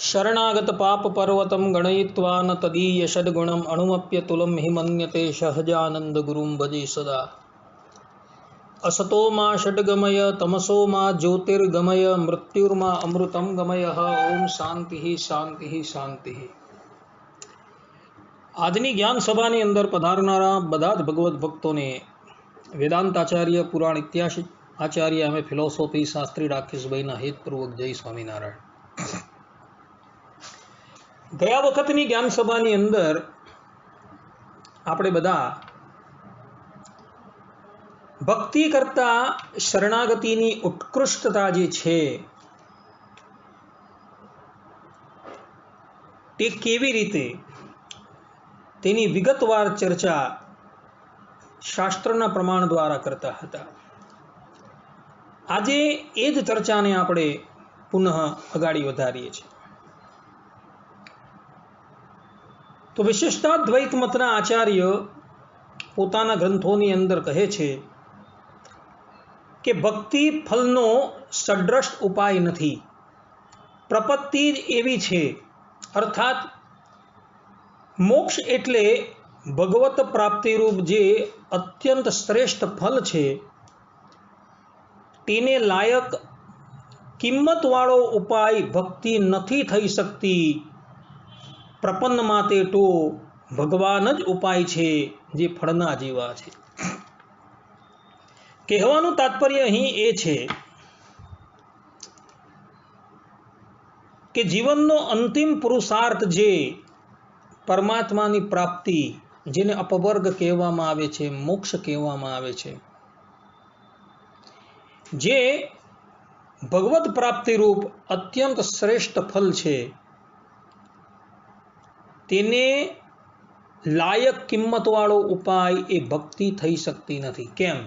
शरणागत पाप पर्वतं गणयित्वा न तदीय षड्गुणम् अणुमप्यतुलं हि मन्यते सहजानंद गुरुं भजे सदा। असतो मा षड्गमय तमसो मा ज्योतिर्गमय मृत्युर्मा अमृतं गमय। ओम शांति शांति शांति। આજની જ્ઞાન સભાની અંદર પધારનારા બધા જ ભગવત ભક્તોને વેદાંત આચાર્ય પુરાણ ઇતિહાસ આચાર્ય અમે ફિલોસોફી શાસ્ત્રી રાકેશભાઈના હેતપૂર્વક જય સ્વામિનારાયણ। ગયા વખતની જ્ઞાન સભાની અંદર આપણે બધા ભક્તિ કરતા શરણાગતિની ઉત્કૃષ્ટતા જે છે તે કેવી રીતે તેની વિગતવાર ચર્ચા શાસ્ત્રના પ્રમાણ દ્વારા કરતા હતા। આજે એ જ ચર્ચાને આપણે પુનઃ અગાડી વધારીએ છીએ। તો વિશિષ્ટાદ્વૈત મતના આચાર્ય પોતાના ગ્રંથોની અંદર કહે છે કે ભક્તિ ફલનો સદ્રષ્ટ ઉપાય નથી, પ્રપત્તિ જ એવી છે, અર્થાત મોક્ષ એટલે ભગવત પ્રાપ્તિરૂપ જે અત્યંત શ્રેષ્ઠ ફલ છે તેને લાયક કિંમતવાળો ઉપાય ભક્તિ નથી થઈ શકતી। પ્રપન્ન માટે તો ભગવાન જ ઉપાય છે જે ફળના જેવા છે। કહેવાનું તાત્પર્ય અહીં એ છે કે જીવનનો અંતિમ પુરુષાર્થ જે પરમાત્માની પ્રાપ્તિ, જેને અપવર્ગ કહેવામાં આવે છે, મોક્ષ કહેવામાં આવે છે, જે ભગવત પ્રાપ્તિરૂપ અત્યંત શ્રેષ્ઠ ફલ છે, તેને લાયક કિંમતવાળો ઉપાય એ ભક્તિ થઈ શકતી નથી। કેમ?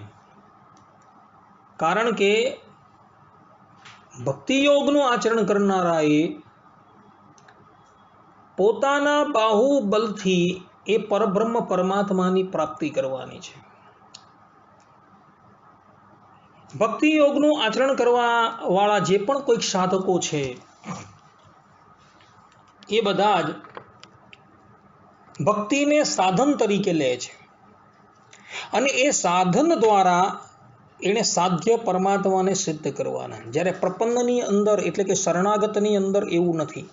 કારણ કે ભક્તિ યોગનું આચરણ કરનારાએ પોતાના બાહુબલથી એ પરબ્રહ્મ પરમાત્માની પ્રાપ્તિ કરવાની છે। ભક્તિ યોગનું આચરણ કરવા વાળા જે પણ કોઈક સાધકો છે એ બધા જ ભક્તિને સાધન તરીકે લે છે અને એ સાધન દ્વારા એને સાધ્ય પરમાત્માને સિદ્ધ કરવાના। જ્યારે પ્રપન્નની અંદર એટલે કે શરણાગતની અંદર એવું નથી।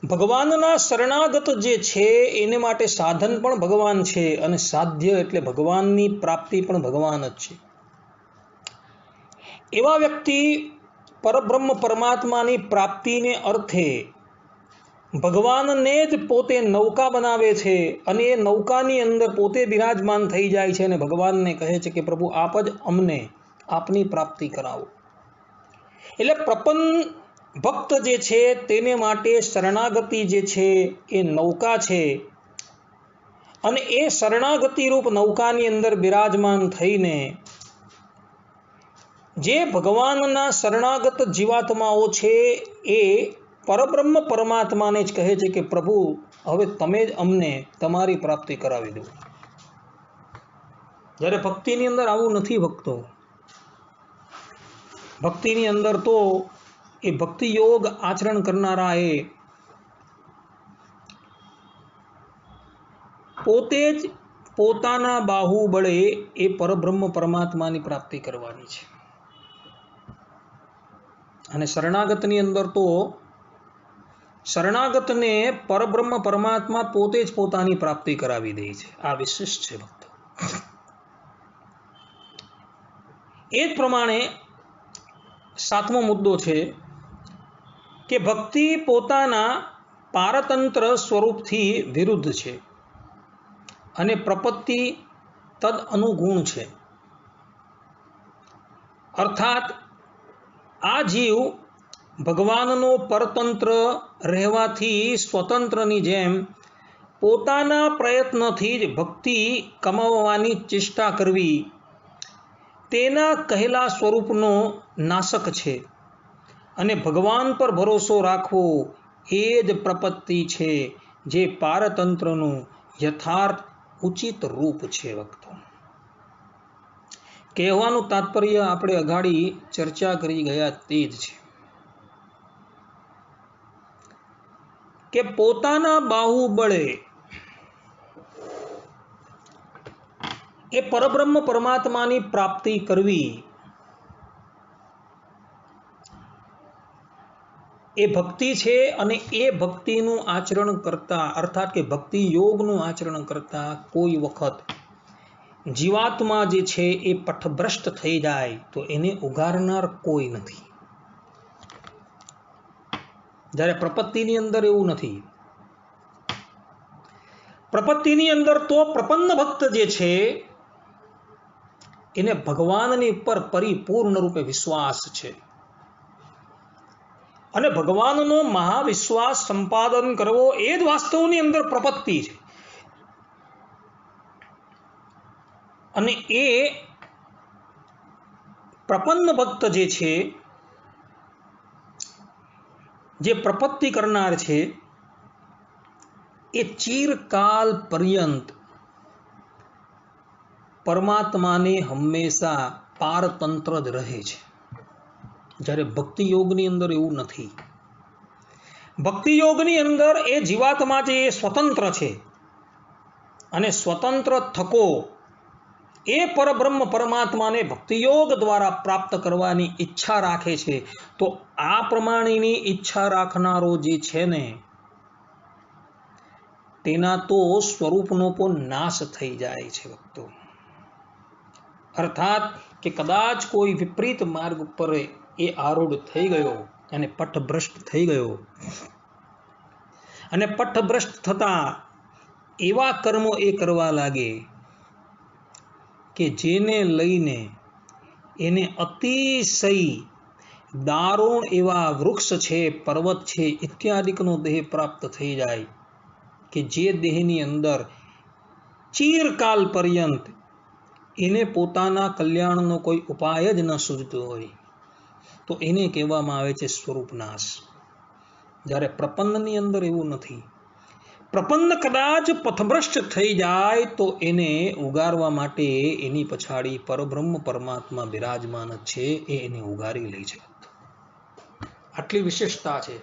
ભગવાનના શરણાગત જે છે એને માટે સાધન પણ ભગવાન છે અને સાધ્ય એટલે ભગવાનની પ્રાપ્તિ પણ ભગવાન જ છે। એવા વ્યક્તિ પરબ્રહ્મ પરમાત્માની પ્રાપ્તિને અર્થે ભગવાનને જ પોતે નૌકા બનાવે છે અને એ નૌકાની અંદર પોતે બિરાજમાન થઈ જાય છે અને ભગવાનને કહે છે કે પ્રભુ આપ જ અમને આપની પ્રાપ્તિ કરાવો। એટલે પ્રપન્ન ભક્ત જે છે તેને માટે શરણાગતિ જે છે એ નૌકા છે અને એ શરણાગતિ રૂપ નૌકાની અંદર બિરાજમાન થઈને જે ભગવાનના શરણાગત જીવાત્માઓ છે એ પરબ્રહ્મ પરમાત્માને જ કહે છે કે પ્રભુ હવે તમે જ અમને તમારી પ્રાપ્તિ કરાવી દો। જ્યારે ભક્તિની અંદર આવું નથી ભક્તો। ભક્તિની અંદર તો એ ભક્તિ યોગ આચરણ કરનારા એ પોતે જ પોતાના બાહુબળે એ પરબ્રહ્મ પરમાત્માની પ્રાપ્તિ કરવાની છે અને શરણાગતની અંદર તો શરણાગતને પરબ્રહ્મ પરમાત્મા પોતે જ પોતાની પ્રાપ્તિ કરાવી દે છે। આ વિશિષ્ટ છે ભક્તો। એ જ પ્રમાણે સાતમો મુદ્દો છે કે ભક્તિ પોતાના પારતંત્ર સ્વરૂપથી વિરુદ્ધ છે અને પ્રપત્તિ તદ અનુગુણ છે। અર્થાત આ જીવ ભગવાનનો પરતંત્ર રહેવાથી સ્વતંત્રની જેમ પોતાના પ્રયત્નથી જ ભક્તિ કમાવવાની ચેષ્ટા કરવી તેના કહેલા સ્વરૂપનો નાશક છે અને ભગવાન પર ભરોસો રાખવો એ જ પ્રપત્તિ છે જે પારતંત્રનું યથાર્થ ઉચિત રૂપ છે ભક્તો। કહેવાનું તાત્પર્ય આપણે અગાડી ચર્ચા કરી ગયા તે જ છે। કે પોતાના બાહુબળે એ પરબ્રહ્મ પરમાત્માની પ્રાપ્તિ કરવી એ ભક્તિ છે, અને એ ભક્તિનું આચરણ કરતા અર્થાત કે ભક્તિ યોગનું આચરણ કરતા કોઈ વખત જીવાત્મા જે છે એ પથભ્રષ્ટ થઈ જાય તો એને ઉગારનાર કોઈ નથી. જ્યારે પ્રપત્તિની અંદર એવું નથી. પ્રપત્તિની અંદર તો પ્રપન્ન ભક્ત જે છે એને ભગવાનની ઉપર પરિપૂર્ણ રૂપે વિશ્વાસ છે, અને ભગવાનનો મહાવિશ્વાસ સંપાદન કરવો એ જ વાસ્તવની અંદર પ્રપત્તિ છે. અને એ પ્રપન્ન ભક્ત જે છે, જે પ્રપત્તિ કરનાર છે, એ ચિરકાલ પર્યંત પરમાત્માને હંમેશા પારતંત્ર જ રહે છે. જ્યારે ભક્તિ યોગની અંદર એવું નથી. ભક્તિ યોગની અંદર એ જીવાત્મા જે સ્વતંત્ર છે, અને સ્વતંત્ર થકો એ પરબ્રહ્મ પરમાત્માને ભક્તિયોગ દ્વારા પ્રાપ્ત કરવાની ઈચ્છા રાખે છે. તો આ પ્રમાણેની ઈચ્છા રાખનારો જે છે ને, તેના તો સ્વરૂપનો પણ નાશ થઈ જાય છે ભક્તો. અર્થાત કે કદાચ કોઈ વિપરીત માર્ગ ઉપર એ આરૂઢ થઈ ગયો અને પથભ્રષ્ટ થઈ ગયો, અને પથભ્રષ્ટ થતા એવા કર્મો એ કરવા લાગે કે જેને લઈને એને અતિશય દારૂણ એવા વૃક્ષ છે, પર્વત છે, ઇત્યાદિકનો દેહ પ્રાપ્ત થઈ જાય, કે જે દેહની અંદર ચિરકાલ પર્યંત એને પોતાના કલ્યાણનો કોઈ ઉપાય જ ન સૂઝતો હોય, તો એને કહેવામાં આવે છે સ્વરૂપ નાશ. જ્યારે પ્રપન્નની અંદર એવું નથી. પ્રપન્ન કદાચ પથભ્રષ્ટ થઈ જાય તો એને ઉગારવા માટે એની પછાડી પરબ્રહ્મ પરમાત્મા બિરાજમાન છે, એ એને ઉગારી લે છે. આટલી વિશેષતા છે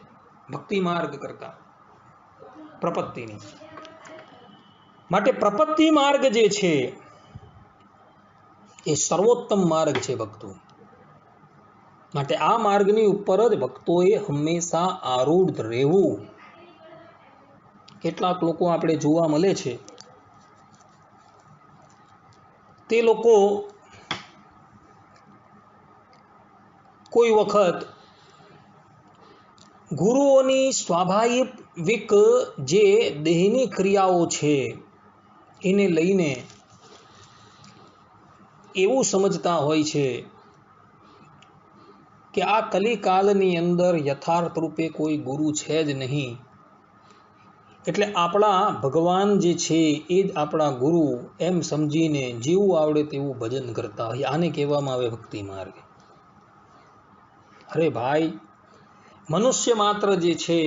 ભક્તિ માર્ગ કરતા પ્રપત્તિની. માટે પ્રપત્તિ માર્ગ જે છે એ સર્વોત્તમ માર્ગ છે ભક્તો. માટે આ માર્ગની ઉપર જ ભક્તોએ હંમેશા આરૂઢ રહેવું. કેટલાક લોકો આપણે જોવા મળે છે, તે લોકો કોઈ વખત ગુરુઓની સ્વાભાવિક જે દેહની ક્રિયાઓ છે એને લઈને એવું સમજતા હોય છે કે આ કલિકાલની અંદર યથાર્થ રૂપે કોઈ ગુરુ છે જ નહીં, એટલે આપણા ભગવાન જે છે એ જ આપણા ગુરુ એમ સમજીને જેવું આવડે તેવું ભજન કરતા હોય. આને કહેવામાં આવે ભક્તિ માર્ગ. અરે ભાઈ, મનુષ્ય માત્ર જે છે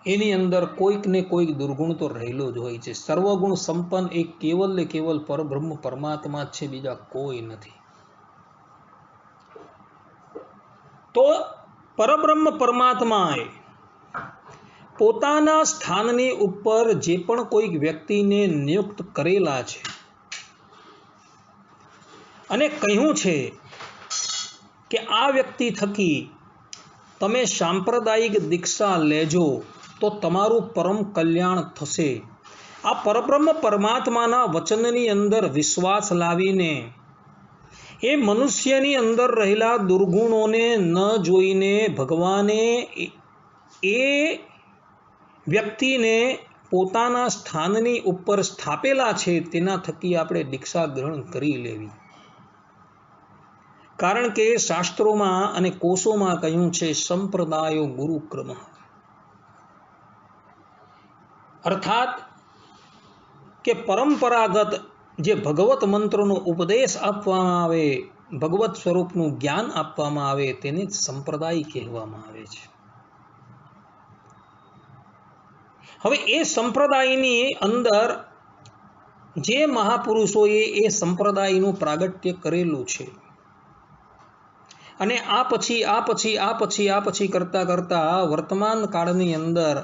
એની અંદર કોઈક ને કોઈક દુર્ગુણ તો રહેલો જ હોય છે. સર્વગુણ સંપન્ન એક કેવલ ને કેવલ પરબ્રહ્મ પરમાત્મા જ છે, બીજા કોઈ નથી. તો પરબ્રહ્મ પરમાત્માએ પોતાના સ્થાનની ઉપર જે પણ કોઈક વ્યક્તિને નિયુક્ત કરેલા છે, અને કહ્યું છે કે આ વ્યક્તિ થકી તમે સાંપ્રદાયિક દીક્ષા લેજો તો તમારું પરમ કલ્યાણ થશે. આ પરબ્રહ્મ પરમાત્માના વચનની અંદર વિશ્વાસ લાવીને એ મનુષ્યની અંદર રહેલા દુર્ગુણોને ન જોઈને ભગવાને એ વ્યક્તિને પોતાના સ્થાનની ઉપર સ્થાપેલા છે, તેના થકી આપણે દીક્ષા ગ્રહણ કરી લેવી. કારણ કે શાસ્ત્રોમાં અને કોશોમાં કહ્યું છે સંપ્રદાયો ગુરુક્રમ. અર્થાત કે પરંપરાગત જે ભગવત મંત્રનો ઉપદેશ આપવામાં આવે, ભગવત સ્વરૂપનું જ્ઞાન આપવામાં આવે, તેને જ સંપ્રદાય કહેવામાં આવે છે. હવે એ સંપ્રદાયની અંદર જે મહાપુરુષોએ એ સંપ્રદાયનું પ્રાગટ્ય કરેલું છે, અને આ પછી કરતા કરતા વર્તમાન કાળની અંદર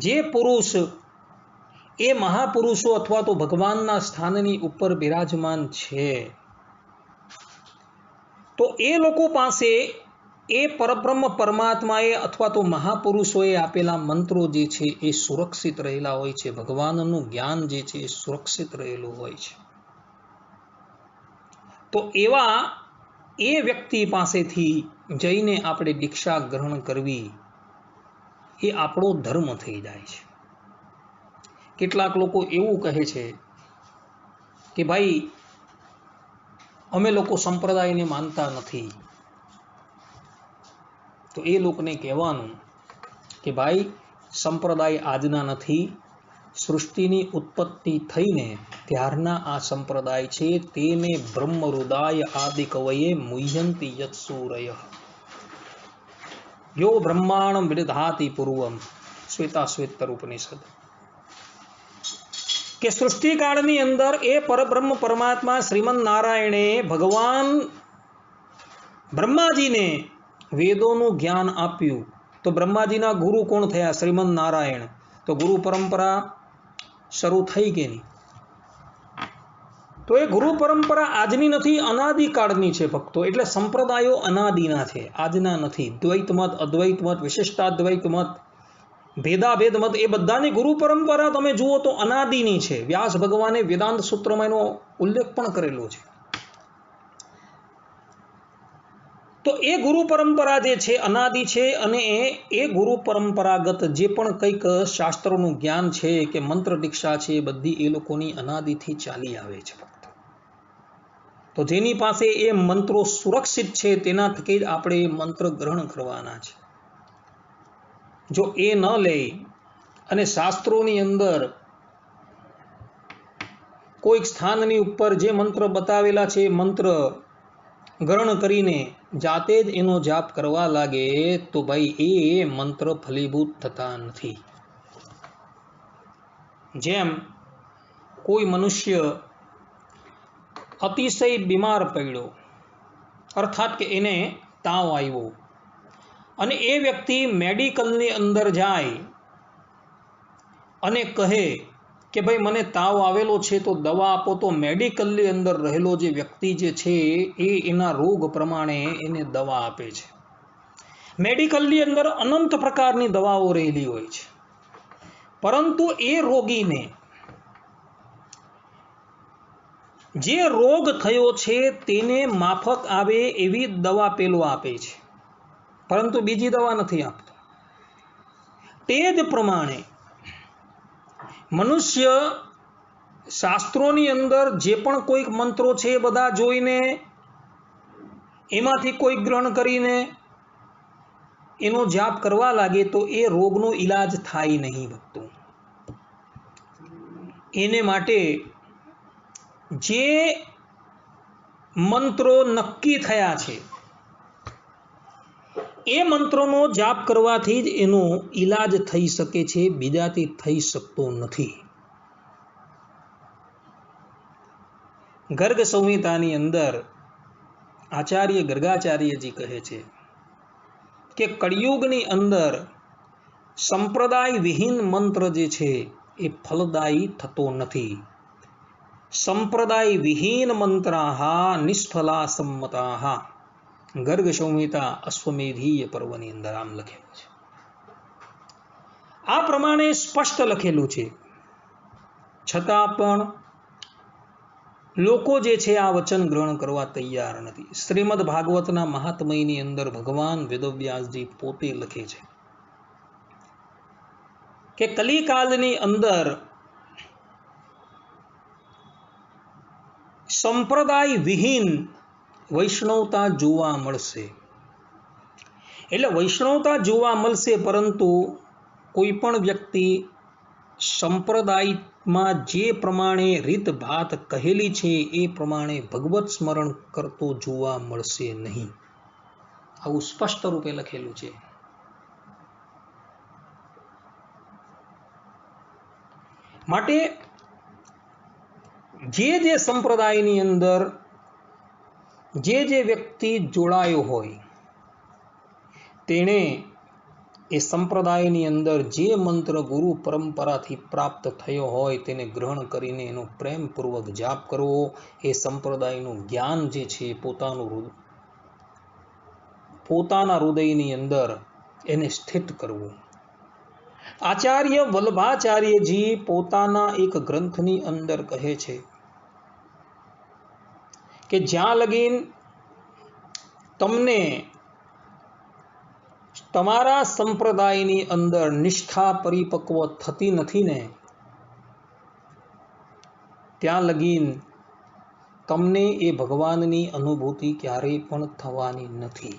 જે પુરુષ એ મહાપુરુષો અથવા તો ભગવાનના સ્થાનની ઉપર બિરાજમાન છે, તો એ લોકો પાસે એ પરબ્રહ્મ પરમાત્માએ અથવા તો મહાપુરુષોએ આપેલા મંત્રો જે છે એ સુરક્ષિત રહેલા હોય છે. ભગવાનનું જ્ઞાન જે છે એ સુરક્ષિત રહેલું હોય છે. તો એવા એ વ્યક્તિ પાસેથી જઈને આપણે દીક્ષા ગ્રહણ કરવી એ આપણો ધર્મ થઈ જાય છે. કેટલાક લોકો એવું કહે છે કે ભાઈ અમે લોકો સંપ્રદાયને માનતા નથી. તો એ લોકોને કહેવાનું કે ભાઈ સંપ્રદાય આજના નથી, સૃષ્ટિની ઉત્પત્તિ થઈને ત્યારના આ સંપ્રદાય છે. તેને બ્રહ્મરુદાય આદિ કવયે મુહ્યંતિ યત્સૂરય યો બ્રહ્માણમ વિદધાતિ પૂર્વમ, શ્વેતાશ્વેતર ઉપનિષદ. કે સૃષ્ટિકાળની અંદર એ પરબ્રહ્મ પરમાત્મા શ્રીમન નારાયણે ભગવાન બ્રહ્માજીને વેદોનું જ્ઞાન આપ્યું. તો બ્રહ્માજીના ગુરુ કોણ થયા? શ્રીમન નારાયણ. તો ગુરુ પરંપરા શરૂ થઈ કે નહીં? તો એ ગુરુ પરંપરા આજની નથી, અનાદિકાળની છે ભક્તો. એટલે સંપ્રદાયો અનાદિના છે, આજના નથી. દ્વૈત મત, અદ્વૈત મત, વિશિષ્ટાદ્વૈત મત, ભેદાભેદ મત, એ બધાની ગુરુ પરંપરા તમે જુઓ તો અનાદિની છે. વ્યાસ ભગવાને વેદાંત સૂત્રમાં એનો ઉલ્લેખ પણ કરેલો છે. તો એ ગુરુ પરંપરા જે છે અનાદિ છે, અને એ ગુરુ પરંપરાગત જે પણ કંઈક શાસ્ત્રોનું જ્ઞાન છે કે મંત્ર દીક્ષા છે, એ બધી એ લોકોની અનાદિથી ચાલી આવે છે. તો જેની પાસે એ મંત્રો સુરક્ષિત છે તેના થકી જ આપણે એ મંત્ર ગ્રહણ કરવાના છે. જો એ ન લે અને શાસ્ત્રોની અંદર કોઈક સ્થાનની ઉપર જે મંત્ર બતાવેલા છે એ મંત્ર ગ્રહણ કરીને જાતે જ એનો જાપ કરવા લાગે તો ભાઈ એ મંત્ર ફલીભૂત થતા નથી. જેમ કોઈ મનુષ્ય અતિશય બીમાર પડ્યો, અર્થાત કે એને તાવ આવ્યો, અને એ વ્યક્તિ મેડિકલની અંદર જાય અને કહે કે ભાઈ મને તાવ આવેલો છે તો દવા આપો, તો મેડિકલની અંદર રહેલો જે વ્યક્તિ જે છે એ એના રોગ પ્રમાણે એને દવા આપે છે. મેડિકલની અંદર અનંત પ્રકારની દવાઓ રહેલી હોય છે, પરંતુ એ રોગીને જે રોગ થયો છે તેને માફક આવે એવી દવા પેલો આપે છે, પરંતુ બીજી દવા નથી આપતો. તે જ પ્રમાણે મનુષ્ય શાસ્ત્રોની અંદર જે પણ કોઈક મંત્રો છે એ બધા જોઈને એમાંથી કોઈ ગ્રહણ કરીને એનો જાપ કરવા લાગે તો એ રોગનો ઈલાજ થાય નહીં ભક્તો. એને માટે જે મંત્રો નક્કી થયા છે એ મંત્રોનો જાપ કરવાથી જ એનો ઈલાજ થઈ શકે છે, બીજાથી થઈ શકતો નથી. ગર્ગ સંહિતાની અંદર આચાર્ય ગર્ગાચાર્યજી કહે છે કે કળિયુગની અંદર સંપ્રદાય વિહીન મંત્ર જે છે એ ફલદાયી થતો નથી. સંપ્રદાય વિહીન મંત્રાહ નિષ્ફલા સંમતાહ. ગર્ગ સંહિતા અશ્વમેધીય પર્વની અંદર આમ લખેલું છે. આ પ્રમાણે સ્પષ્ટ લખેલું છે, છતાં પણ લોકો જે છે આ વચન ગ્રહણ કરવા તૈયાર નથી. શ્રીમદ ભાગવતના મહાત્મયની અંદર ભગવાન વેદવ્યાસજી પોતે લખે છે કે કલિકાલની અંદર સંપ્રદાય વિહીન વૈષ્ણવતા જોવા મળશે. એટલે વૈષ્ણવતા જોવા મળશે, પરંતુ કોઈ પણ વ્યક્તિ સંપ્રદાયમાં જે પ્રમાણે રીતભાત કહેલી છે એ પ્રમાણે ભગવત સ્મરણ કરતો જોવા મળશે નહીં. આવું સ્પષ્ટ રૂપે લખેલું છે. માટે જે સંપ્રદાયની અંદર જે વ્યક્તિ જોડાયો હોય તેણે એ સંપ્રદાયની અંદર જે મંત્ર ગુરુ પરંપરાથી પ્રાપ્ત થયો હોય તેને ગ્રહણ કરીને એનો પ્રેમપૂર્વક જાપ કરવો, એ સંપ્રદાયનું જ્ઞાન જે છે પોતાના હૃદયની અંદર એને સ્થિત કરવું. આચાર્ય વલ્લભાચાર્યજી પોતાના એક ગ્રંથની અંદર કહે છે કે જ્યાં લગીન તમને તમારા સંપ્રદાયની અંદર નિષ્ઠા પરિપક્વ થતી નથી ને, ત્યાં લગીન તમને એ ભગવાનની અનુભૂતિ ક્યારેય પણ થવાની નથી.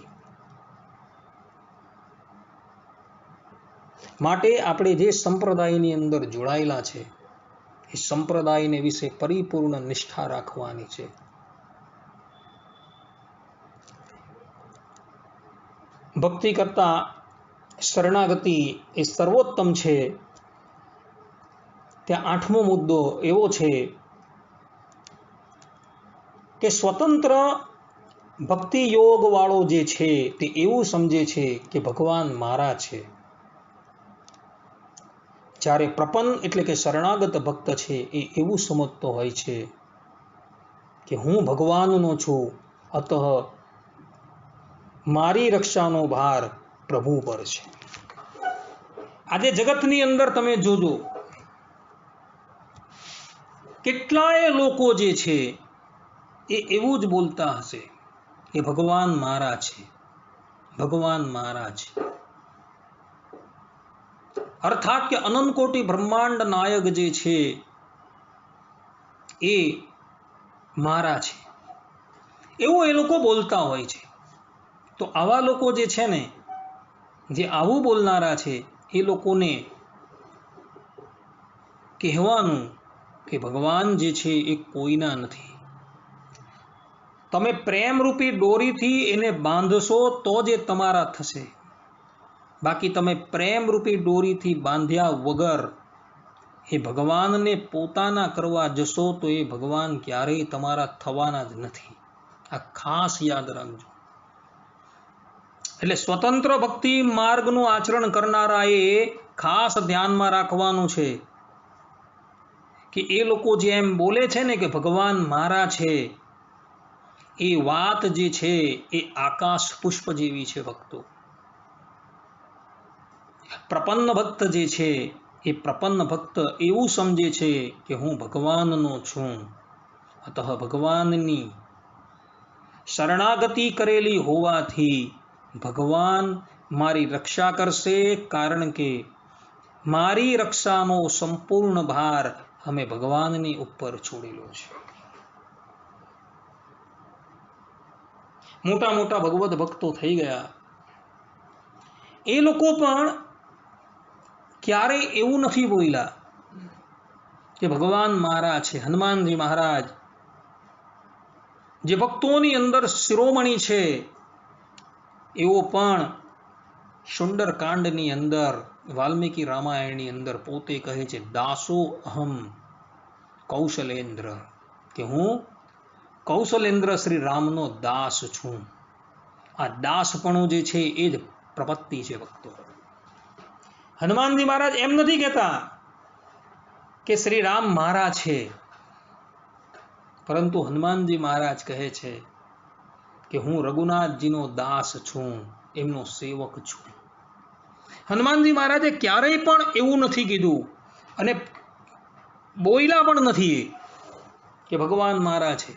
માટે આપણે જે સંપ્રદાયની અંદર જોડાયેલા છે એ સંપ્રદાયને વિશે પરિપૂર્ણ નિષ્ઠા રાખવાની છે. ભક્તિ કરતા શરણાગતિ એ સર્વોત્તમ છે. ત્યાં આઠમો મુદ્દો એવો છે કે સ્વતંત્ર ભક્તિ યોગ વાળો જે છે તે એવું સમજે છે કે ભગવાન મારા છે, જ્યારે પ્રપન્ન એટલે કે શરણાગત ભક્ત છે એ એવું સમજતો હોય છે કે હું ભગવાનનો છું, અતઃ મારી રક્ષાનો ભાર પ્રભુ પર છે. આજે જગતની અંદર તમે જોજો કેટલાય લોકો જે છે એ એવું જ બોલતા હશે કે ભગવાન મારા છે, ભગવાન મારા છે. અર્થાત કે અનંત કોટી બ્રહ્માંડ નાયક જે છે એ મારા છે, એવું એ લોકો બોલતા હોય છે. તો આવા લોકો જે છે ને, જે આવું બોલનારા છે, એ લોકોને કહેવાનું કે ભગવાન જે છે એ કોઈના નથી. તમે પ્રેમરૂપી દોરીથી એને બાંધશો તો જ એ તમારા થશે. બાકી તમે પ્રેમરૂપી દોરીથી બાંધ્યા વગર એ ભગવાનને પોતાના કરવા જશો તો એ ભગવાન ક્યારેય તમારા થવાના જ નથી. આ ખાસ યાદ રાખજો. એટલે સ્વતંત્ર ભક્તિ માર્ગનું આચરણ કરનારાએ ખાસ ધ્યાનમાં રાખવાનું છે કે એ લોકો જે એમ બોલે છે ને કે ભગવાન મારા છે, એ વાત જે છે એ આકાશ પુષ્પ જેવી છે. ભક્તો, પ્રપન્ન ભક્ત જે છે એ પ્રપન્ન ભક્ત એવું સમજે છે કે હું ભગવાનનો છું, અતઃ ભગવાનની શરણાગતિ કરેલી હોવાથી ભગવાન મારી રક્ષા કરશે, કારણ કે મારી રક્ષાનો સંપૂર્ણ ભાર અમે ભગવાનની ઉપર છોડેલો છે. મોટા મોટા ભગવત ભક્તો થઈ ગયા, એ લોકો પણ ક્યારેય એવું નથી બોલ્યા કે ભગવાન મારા છે. હનુમાનજી મહારાજ જે ભક્તોની અંદર શિરોમણી છે, એવો પણ સુંદરકાંડની અંદર વાલ્મીકી રામાયણની અંદર પોતે કહે છે, દાસો અહમ કૌશલેન્દ્ર, કે હું કૌશલેન્દ્ર શ્રી રામનો દાસ છું. આ દાસપણું જે છે એ જ પ્રપત્તિ છે. ભક્તો, હનુમાનજી મહારાજ એમ નથી કહેતા કે શ્રી રામ મારા છે, પરંતુ હનુમાનજી મહારાજ કહે છે કે હું રઘુનાથજીનો દાસ છું, એમનો સેવક છું. હનુમાનજી મહારાજે ક્યારેય પણ એવું નથી કીધું અને બોલ્યા પણ નથી કે ભગવાન મારા છે.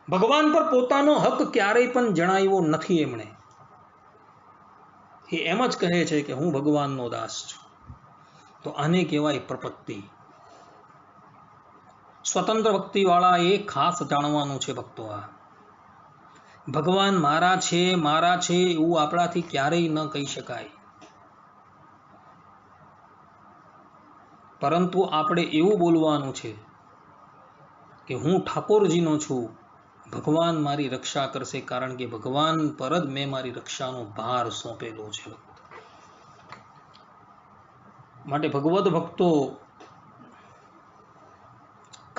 ભગવાન પર પોતાનો હક ક્યારેય પણ જણાવ્યો નથી. એમણે એમ જ કહે છે કે હું ભગવાનનો દાસ છું. તો આને કહેવાય પ્રપત્તિ. સ્વતંત્ર ભક્તિ વાળા એ ખાસ જાણવાનું છે. ભક્તો, આ ભગવાન મારા છે એવું આપણાથી ક્યારેય ન કહી શકાય, પરંતુ આપણે એવું બોલવાનું છે કે હું ઠાકોરજીનો છું, ભગવાન મારી રક્ષા કરશે, કારણ કે ભગવાન પર જ મેં મારી રક્ષાનો ભાર સોંપેલો છે. માટે ભગવદ ભક્તો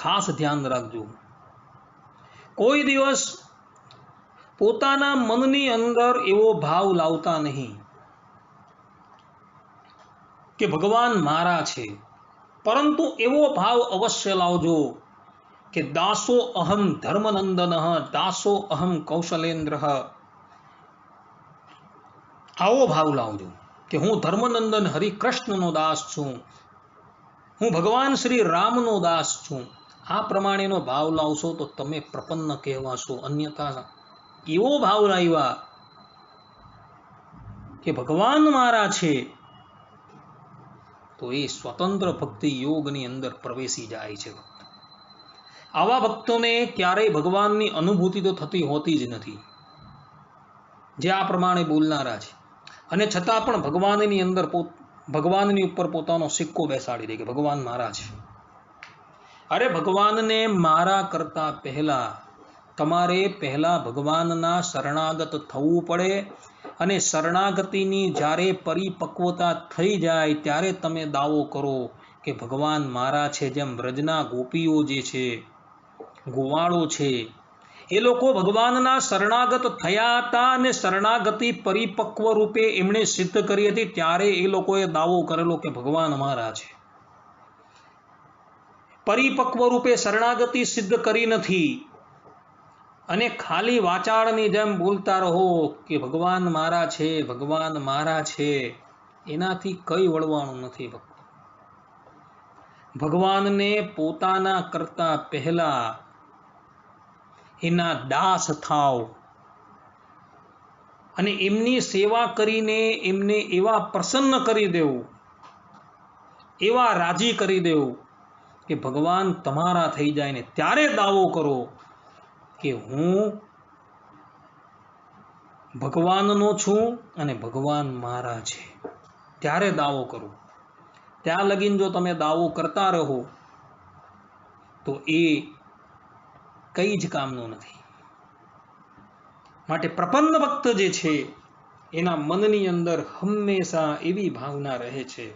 ખાસ ધ્યાન રાખજો. કોઈ દિવસ પોતાના મનની અંદર એવો ભાવ લાવતા નહીં કે ભગવાન મારા છે, પરંતુ એવો ભાવ અવશ્ય લાવજો કે દાસો અહમ ધર્મનંદન, દાસો અહમ કૌશલેન્દ્ર. આવો ભાવ લાવજો કે હું ધર્મનંદન હરિકૃષ્ણનો દાસ છું, હું ભગવાન શ્રી રામનો દાસ છું. આ પ્રમાણેનો ભાવ લાવશો તો તમે પ્રપન્ન કહેવાશો. અન્યથા એવો ભાવ લાવ્યા કે ભગવાન મારા છે, તો એ સ્વતંત્ર ભક્તિ યોગની અંદર પ્રવેશી જાય છે. આવા ભક્તોને ક્યારેય ભગવાનની અનુભૂતિ તો થતી હોતી જ નથી, જે આ પ્રમાણે બોલનારા છે, અને છતાં પણ ભગવાનની અંદર ભગવાનની ઉપર પોતાનો સિક્કો બેસાડી દે કે ભગવાન મારા છે. અરે ભગવાનને મારા કરતા પહેલા તમારે પહેલા ભગવાનના શરણાગત થવું પડે, અને શરણાગતિની જ્યારે પરિપક્વતા થઈ જાય ત્યારે તમે દાવો કરો કે ભગવાન મારા છે. જેમ વ્રજના ગોપીઓ જે છે, ગોવાળો છે, એ લોકો ભગવાનના શરણાગત થયા હતા અને શરણાગતિ પરિપક્વ રૂપે એમણે સિદ્ધ કરી હતી, ત્યારે એ લોકોએ દાવો કરેલો કે ભગવાન અમારા છે. પરિપક્વ રૂપે શરણાગતિ સિદ્ધ કરી નથી, અને ખાલી વાચાળની જેમ બોલતા રહો કે ભગવાન મારા છે, ભગવાન મારા છે, એનાથી કઈ વળવાનું નથી. ભગવાનને પોતાના કરતા પહેલા એના દાસ થાવ, અને એમની સેવા કરીને એમને એવા પ્રસન્ન કરી દેવું, એવા રાજી કરી દેવું કે ભગવાન તમારા થઈ જાય, ને ત્યારે દાવો કરો કે હું ભગવાનનો છું અને ભગવાન મારા છે. ત્યારે દાવો કરો. ત્યાં લગીન જો તમે દાવો કરતા રહો તો એ કઈ જ કામનું નથી. માટે પ્રપન્ન ભક્ત જે છે એના મનની અંદર હંમેશા એવી ભાવના રહે છે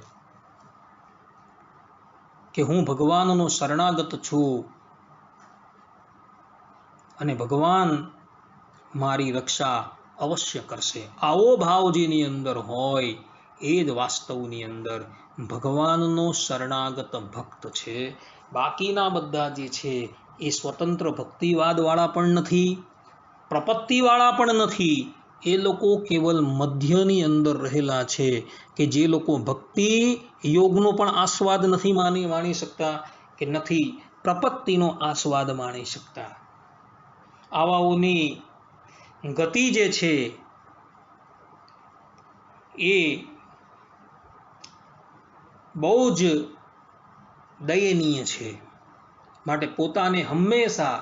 કે હું ભગવાનનો શરણાગત છું, અને ભગવાન મારી રક્ષા અવશ્ય કરશે. આવો ભાવ જેની અંદર હોય એ જ વાસ્તવની અંદર ભગવાનનો શરણાગત ભક્ત છે. બાકીના બધા જે છે એ સ્વતંત્ર ભક્તિવાદવાળા પણ નથી, પ્રપત્તિવાળા પણ નથી. એ લોકો કેવલ મધ્યની અંદર રહેલા છે, કે જે લોકો ભક્તિ યોગનો પણ આસ્વાદ નથી માણી શકતા, કે નથી પ્રપત્તિનો આસ્વાદ માણી શકતા. આવાઓની ગતિ જે છે એ બહુ જ દયનીય છે. માટે પોતાને હંમેશા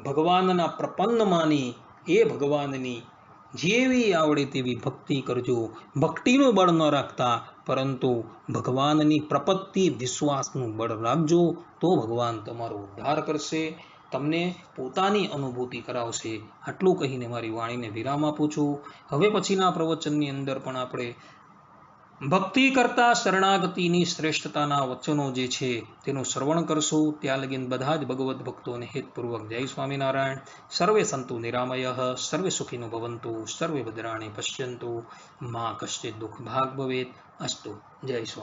ભગવાનના પ્રપન્ન માની એ ભગવાનની જેવી આવડે તેવી ભક્તિ કરજો. ભક્તિનું બળ ન રાખતા, પરંતુ ભગવાનની પ્રપત્તિ વિશ્વાસનું બળ રાખજો, તો ભગવાન તમારો ઉદ્ધાર કરશે, તમને પોતાની અનુભૂતિ કરાવશે. આટલું કહીને મારી વાણીને વિરામ આપું છું. હવે પછીના પ્રવચનની અંદર પણ આપણે ભક્તિ કરતા શરણાગતિની શ્રેષ્ઠતાના વચનો જે છે તેનું શ્રવણ કરશું. ત્યાં લગીન બધા જ ભગવદ્ ભક્તોને હેતપૂર્વક જય સ્વામિનારાયણ. સર્વે સંતુ નિરામયઃ, સર્વે સુખિનો ભવન્તુ, સર્વે ભદ્રાણિ પશ્યન્તુ, મા કશ્ચિત દુઃખ ભાગ ભવેત. અસ્તુ. જય સ્વામિનારાયણ.